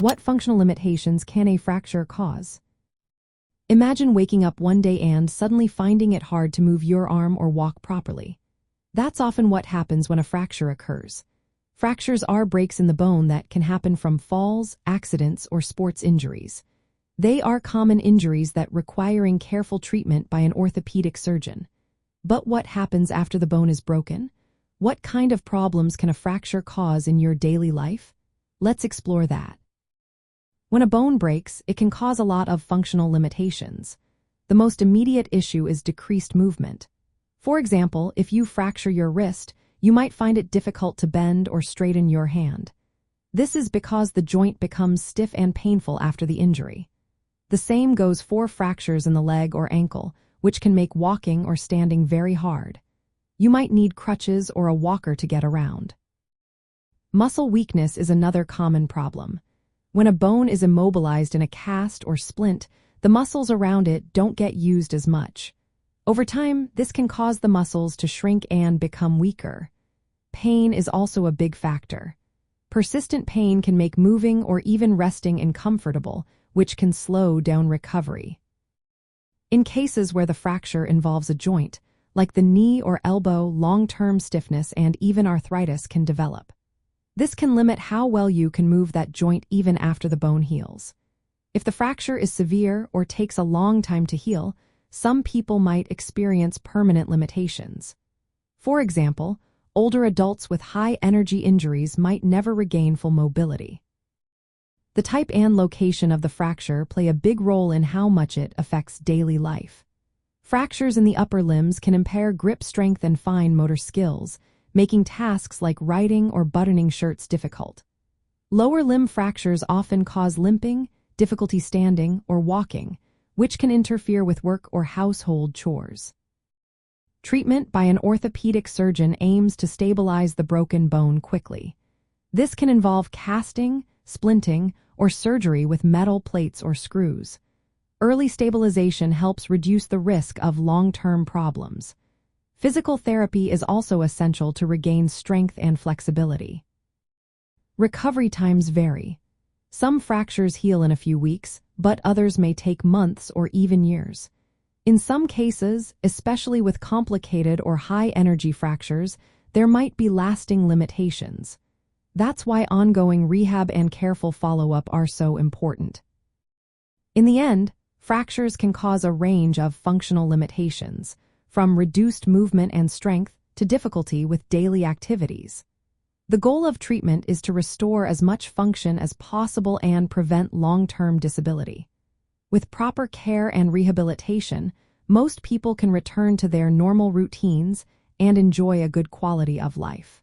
What functional limitations can a fracture cause? Imagine waking up one day and suddenly finding it hard to move your arm or walk properly. That's often what happens when a fracture occurs. Fractures are breaks in the bone that can happen from falls, accidents, or sports injuries. They are common injuries that require careful treatment by an orthopedic surgeon. But what happens after the bone is broken? What kind of problems can a fracture cause in your daily life? Let's explore that. When a bone breaks, it can cause a lot of functional limitations. The most immediate issue is decreased movement. For example, if you fracture your wrist, you might find it difficult to bend or straighten your hand. This is because the joint becomes stiff and painful after the injury. The same goes for fractures in the leg or ankle, which can make walking or standing very hard. You might need crutches or a walker to get around. Muscle weakness is another common problem. When a bone is immobilized in a cast or splint, the muscles around it don't get used as much. Over time, this can cause the muscles to shrink and become weaker. Pain is also a big factor. Persistent pain can make moving or even resting uncomfortable, which can slow down recovery. In cases where the fracture involves a joint, like the knee or elbow, long-term stiffness and even arthritis can develop. This can limit how well you can move that joint even after the bone heals. If the fracture is severe or takes a long time to heal, some people might experience permanent limitations. For example, older adults with high-energy injuries might never regain full mobility. The type and location of the fracture play a big role in how much it affects daily life. Fractures in the upper limbs can impair grip strength and fine motor skills, making tasks like writing or buttoning shirts difficult. Lower limb fractures often cause limping, difficulty standing, or walking, which can interfere with work or household chores. Treatment by an orthopedic surgeon aims to stabilize the broken bone quickly. This can involve casting, splinting, or surgery with metal plates or screws. Early stabilization helps reduce the risk of long-term problems. Physical therapy is also essential to regain strength and flexibility. Recovery times vary. Some fractures heal in a few weeks, but others may take months or even years. In some cases, especially with complicated or high-energy fractures, there might be lasting limitations. That's why ongoing rehab and careful follow-up are so important. In the end, fractures can cause a range of functional limitations, from reduced movement and strength to difficulty with daily activities. The goal of treatment is to restore as much function as possible and prevent long-term disability. With proper care and rehabilitation, most people can return to their normal routines and enjoy a good quality of life.